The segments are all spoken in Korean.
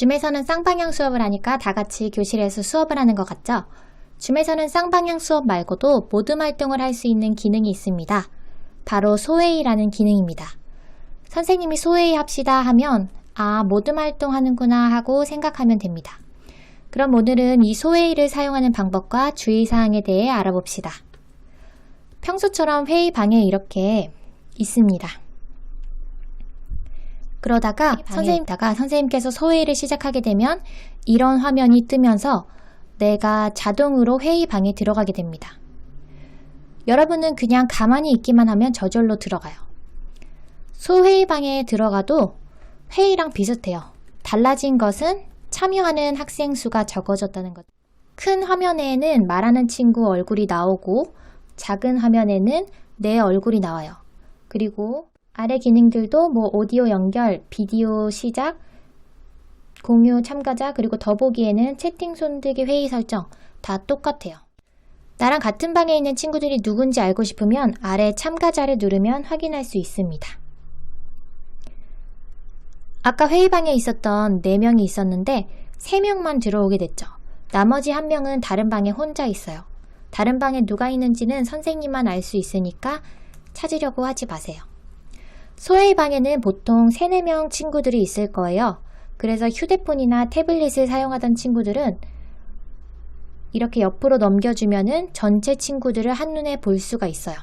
줌에서는 쌍방향 수업을 하니까 다 같이 교실에서 수업을 하는 것 같죠? 줌에서는 쌍방향 수업 말고도 모둠 활동을 할 수 있는 기능이 있습니다. 바로 소회의라는 기능입니다. 선생님이 소회의 합시다 하면 모둠 활동하는구나 하고 생각하면 됩니다. 그럼 오늘은 이 소회의를 사용하는 방법과 주의사항에 대해 알아봅시다. 평소처럼 회의방에 이렇게 있습니다. 그러다가 선생님께서 소회의를 시작하게 되면 이런 화면이 뜨면서 내가 자동으로 회의방에 들어가게 됩니다. 여러분은 그냥 가만히 있기만 하면 저절로 들어가요. 소회의방에 들어가도 회의랑 비슷해요. 달라진 것은 참여하는 학생 수가 적어졌다는 것. 큰 화면에는 말하는 친구 얼굴이 나오고 작은 화면에는 내 얼굴이 나와요. 그리고 아래 기능들도 오디오 연결, 비디오 시작, 공유 참가자, 그리고 더보기에는 채팅 손들기 회의 설정 다 똑같아요. 나랑 같은 방에 있는 친구들이 누군지 알고 싶으면 아래 참가자를 누르면 확인할 수 있습니다. 아까 회의방에 있었던 4명이 있었는데 3명만 들어오게 됐죠. 나머지 1명은 다른 방에 혼자 있어요. 다른 방에 누가 있는지는 선생님만 알 수 있으니까 찾으려고 하지 마세요. 소회의방에는 보통 3, 4명 친구들이 있을 거예요. 그래서 휴대폰이나 태블릿을 사용하던 친구들은 이렇게 옆으로 넘겨주면은 전체 친구들을 한눈에 볼 수가 있어요.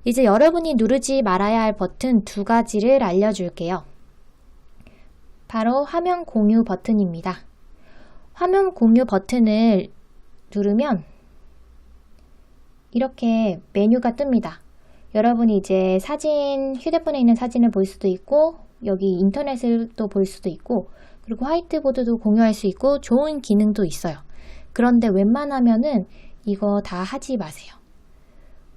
이제 여러분이 누르지 말아야 할 버튼 2가지를 알려줄게요. 바로 화면 공유 버튼입니다. 화면 공유 버튼을 누르면 이렇게 메뉴가 뜹니다. 여러분이 이제 휴대폰에 있는 사진을 볼 수도 있고 여기 인터넷을 또 볼 수도 있고 그리고 화이트보드도 공유할 수 있고 좋은 기능도 있어요. 그런데 웬만하면은 이거 다 하지 마세요.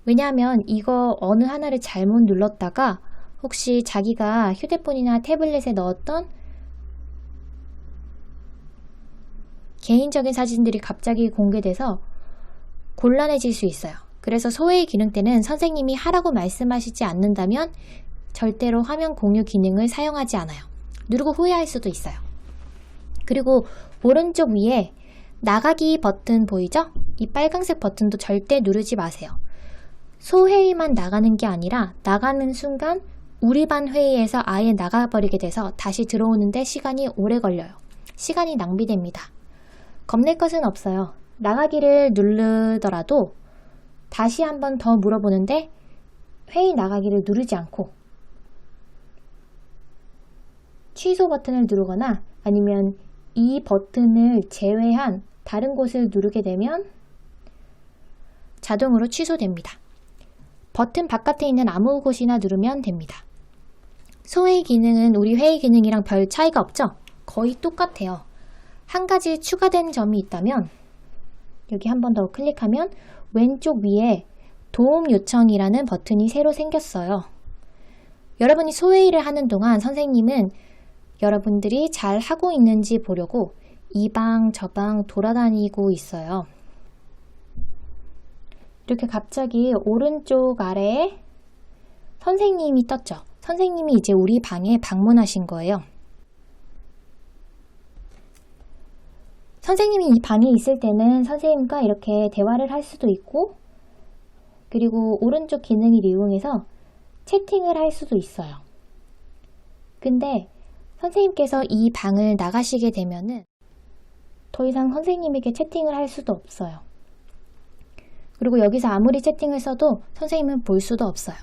왜냐하면 이거 어느 하나를 잘못 눌렀다가 혹시 자기가 휴대폰이나 태블릿에 넣었던 개인적인 사진들이 갑자기 공개돼서 곤란해질 수 있어요. 그래서 소회의 기능 때는 선생님이 하라고 말씀하시지 않는다면 절대로 화면 공유 기능을 사용하지 않아요. 누르고 후회할 수도 있어요. 그리고 오른쪽 위에 나가기 버튼 보이죠? 이 빨간색 버튼도 절대 누르지 마세요. 소회의만 나가는 게 아니라 나가는 순간 우리 반 회의에서 아예 나가버리게 돼서 다시 들어오는데 시간이 오래 걸려요. 시간이 낭비됩니다. 겁낼 것은 없어요. 나가기를 누르더라도 다시 한 번 더 물어보는데 회의 나가기를 누르지 않고 취소 버튼을 누르거나 아니면 이 버튼을 제외한 다른 곳을 누르게 되면 자동으로 취소됩니다. 버튼 바깥에 있는 아무 곳이나 누르면 됩니다. 소회의 기능은 우리 회의 기능이랑 별 차이가 없죠? 거의 똑같아요. 한 가지 추가된 점이 있다면 여기 한 번 더 클릭하면 왼쪽 위에 도움 요청이라는 버튼이 새로 생겼어요. 여러분이 소회의를 하는 동안 선생님은 여러분들이 잘 하고 있는지 보려고 이 방 저 방 돌아다니고 있어요. 이렇게 갑자기 오른쪽 아래에 선생님이 떴죠. 선생님이 이제 우리 방에 방문하신 거예요. 선생님이 이 방에 있을 때는 선생님과 이렇게 대화를 할 수도 있고 그리고 오른쪽 기능을 이용해서 채팅을 할 수도 있어요. 근데 선생님께서 이 방을 나가시게 되면은 더 이상 선생님에게 채팅을 할 수도 없어요. 그리고 여기서 아무리 채팅을 써도 선생님은 볼 수도 없어요.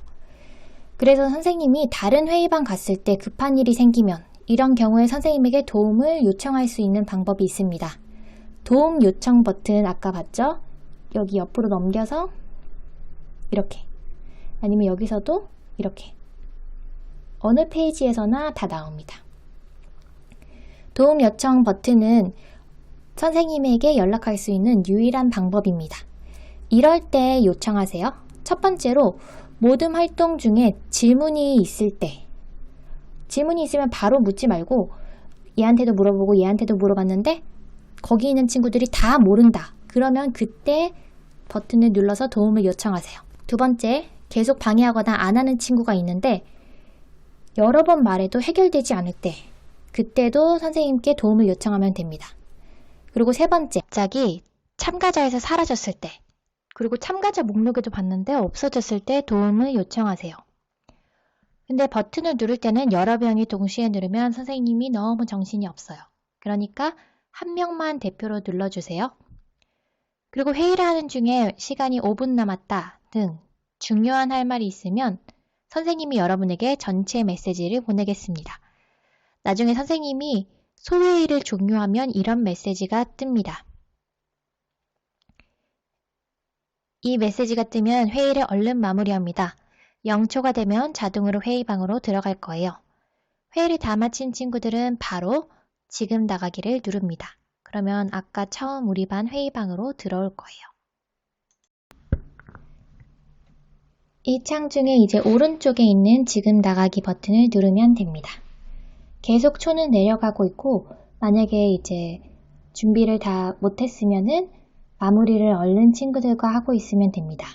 그래서 선생님이 다른 회의방 갔을 때 급한 일이 생기면 이런 경우에 선생님에게 도움을 요청할 수 있는 방법이 있습니다. 도움 요청 버튼 아까 봤죠? 여기 옆으로 넘겨서 이렇게 아니면 여기서도 이렇게 어느 페이지에서나 다 나옵니다. 도움 요청 버튼은 선생님에게 연락할 수 있는 유일한 방법입니다. 이럴 때 요청하세요. 첫 번째로 모둠 활동 중에 질문이 있을 때 질문이 있으면 바로 묻지 말고 얘한테도 물어보고 얘한테도 물어봤는데 거기 있는 친구들이 다 모른다. 그러면 그때 버튼을 눌러서 도움을 요청하세요. 두 번째, 계속 방해하거나 안 하는 친구가 있는데 여러 번 말해도 해결되지 않을 때 그때도 선생님께 도움을 요청하면 됩니다. 그리고 세 번째, 갑자기 참가자에서 사라졌을 때, 그리고 참가자 목록에도 봤는데 없어졌을 때 도움을 요청하세요. 근데 버튼을 누를 때는 여러 명이 동시에 누르면 선생님이 너무 정신이 없어요. 그러니까 한 명만 대표로 눌러주세요. 그리고 회의를 하는 중에 시간이 5분 남았다 등 중요한 할 말이 있으면 선생님이 여러분에게 전체 메시지를 보내겠습니다. 나중에 선생님이 소회의를 종료하면 이런 메시지가 뜹니다. 이 메시지가 뜨면 회의를 얼른 마무리합니다. 0초가 되면 자동으로 회의방으로 들어갈 거예요. 회의를 다 마친 친구들은 바로 지금 나가기를 누릅니다. 그러면 아까 처음 우리 반 회의방으로 들어올 거예요. 이 창 중에 이제 오른쪽에 있는 지금 나가기 버튼을 누르면 됩니다. 계속 초는 내려가고 있고 만약에 이제 준비를 다 못했으면은 마무리를 얼른 친구들과 하고 있으면 됩니다.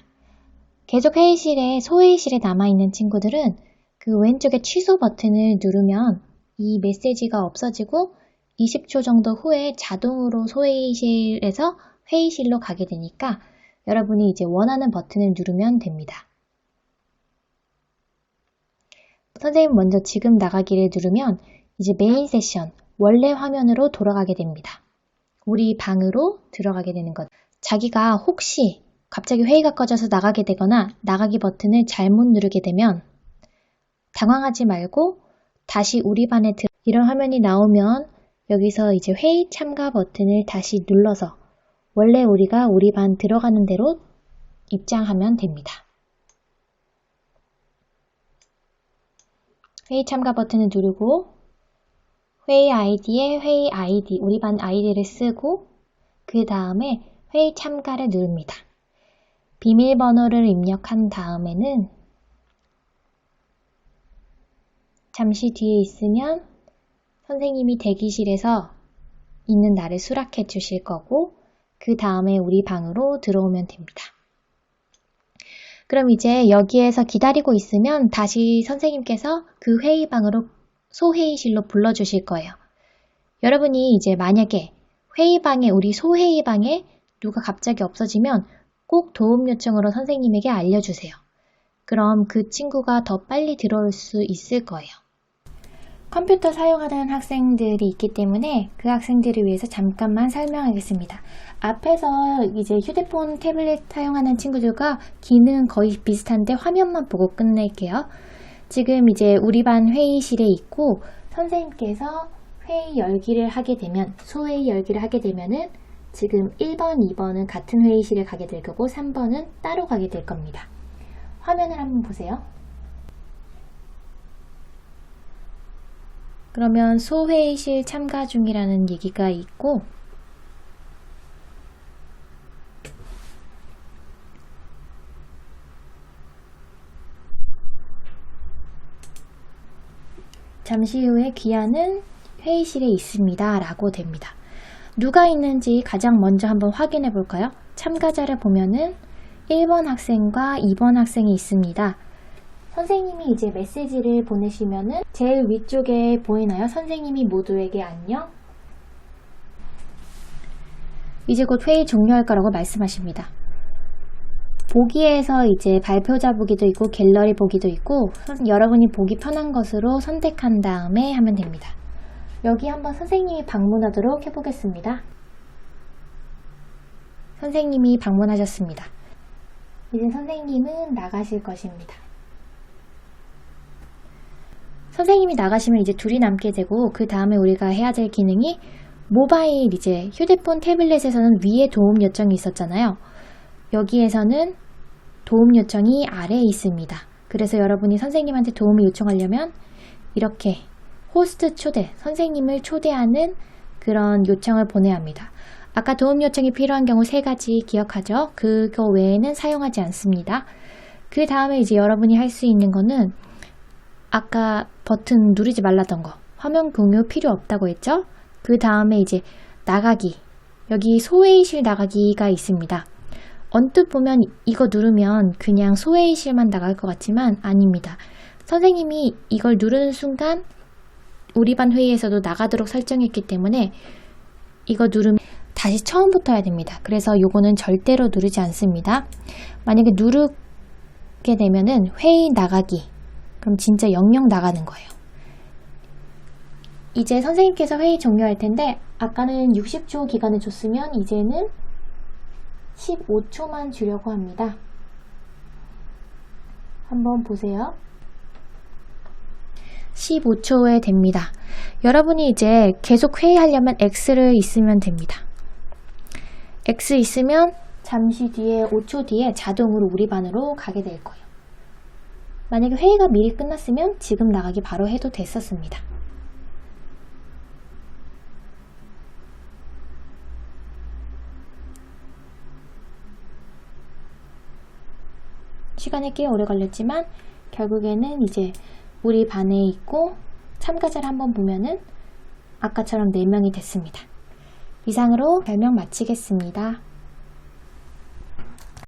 계속 회의실에 소회의실에 남아있는 친구들은 그 왼쪽에 취소 버튼을 누르면 이 메시지가 없어지고 20초 정도 후에 자동으로 소회의실에서 회의실로 가게 되니까 여러분이 이제 원하는 버튼을 누르면 됩니다. 선생님 먼저 지금 나가기를 누르면 이제 메인 세션, 원래 화면으로 돌아가게 됩니다. 우리 방으로 들어가게 되는 것. 자기가 혹시 갑자기 회의가 꺼져서 나가게 되거나 나가기 버튼을 잘못 누르게 되면 당황하지 말고 다시 우리 반에 이런 화면이 나오면 여기서 이제 회의 참가 버튼을 다시 눌러서 원래 우리가 우리 반 들어가는 대로 입장하면 됩니다. 회의 참가 버튼을 누르고 회의 아이디에 회의 아이디, 우리 반 아이디를 쓰고 그 다음에 회의 참가를 누릅니다. 비밀번호를 입력한 다음에는 잠시 뒤에 있으면 선생님이 대기실에서 있는 나를 수락해 주실 거고 그 다음에 우리 방으로 들어오면 됩니다. 그럼 이제 여기에서 기다리고 있으면 다시 선생님께서 그 회의방으로 소회의실로 불러주실 거예요. 여러분이 이제 만약에 회의방에 우리 소회의방에 누가 갑자기 없어지면 꼭 도움 요청으로 선생님에게 알려주세요. 그럼 그 친구가 더 빨리 들어올 수 있을 거예요. 컴퓨터 사용하는 학생들이 있기 때문에 그 학생들을 위해서 잠깐만 설명하겠습니다. 앞에서 이제 휴대폰, 태블릿 사용하는 친구들과 기능은 거의 비슷한데 화면만 보고 끝낼게요. 지금 이제 우리 반 회의실에 있고 선생님께서 회의 열기를 하게 되면, 소회의 열기를 하게 되면은 지금 1번, 2번은 같은 회의실에 가게 될 거고 3번은 따로 가게 될 겁니다. 화면을 한번 보세요. 그러면 소회의실 참가 중이라는 얘기가 있고 잠시 후에 귀하는 회의실에 있습니다 라고 됩니다. 누가 있는지 가장 먼저 한번 확인해 볼까요? 참가자를 보면은 1번 학생과 2번 학생이 있습니다. 선생님이 이제 메시지를 보내시면은 제일 위쪽에 보이나요? 선생님이 모두에게 안녕. 이제 곧 회의 종료할 거라고 말씀하십니다. 보기에서 이제 발표자 보기도 있고 갤러리 보기도 있고 여러분이 보기 편한 것으로 선택한 다음에 하면 됩니다. 여기 한번 선생님이 방문하도록 해보겠습니다. 선생님이 방문하셨습니다. 이제 선생님은 나가실 것입니다. 선생님이 나가시면 이제 둘이 남게 되고 그 다음에 우리가 해야 될 기능이 모바일 이제 휴대폰 태블릿에서는 위에 도움 요청이 있었잖아요. 여기에서는 도움 요청이 아래에 있습니다. 그래서 여러분이 선생님한테 도움을 요청하려면 이렇게 호스트 초대, 선생님을 초대하는 그런 요청을 보내야 합니다. 아까 도움 요청이 필요한 경우 3가지 기억하죠? 그거 외에는 사용하지 않습니다. 그 다음에 이제 여러분이 할 수 있는 거는 아까 버튼 누르지 말라던 거, 화면 공유 필요 없다고 했죠? 그 다음에 이제 나가기, 여기 소회의실 나가기가 있습니다. 언뜻 보면 이거 누르면 그냥 소회의실만 나갈 것 같지만 아닙니다. 선생님이 이걸 누르는 순간 우리 반 회의에서도 나가도록 설정했기 때문에 이거 누르면 다시 처음부터 해야 됩니다. 그래서 요거는 절대로 누르지 않습니다. 만약에 누르게 되면은 회의 나가기, 그럼 진짜 영영 나가는 거예요. 이제 선생님께서 회의 종료할 텐데 아까는 60초 기간을 줬으면 이제는 15초만 주려고 합니다. 한번 보세요. 15초에 됩니다. 여러분이 이제 계속 회의하려면 X를 있으면 됩니다. X 있으면 잠시 뒤에 5초 뒤에 자동으로 우리 반으로 가게 될 거예요. 만약에 회의가 미리 끝났으면 지금 나가기 바로 해도 됐었습니다. 시간이 꽤 오래 걸렸지만 결국에는 이제 우리 반에 있고 참가자를 한번 보면은 아까처럼 4명이 됐습니다. 이상으로 설명 마치겠습니다.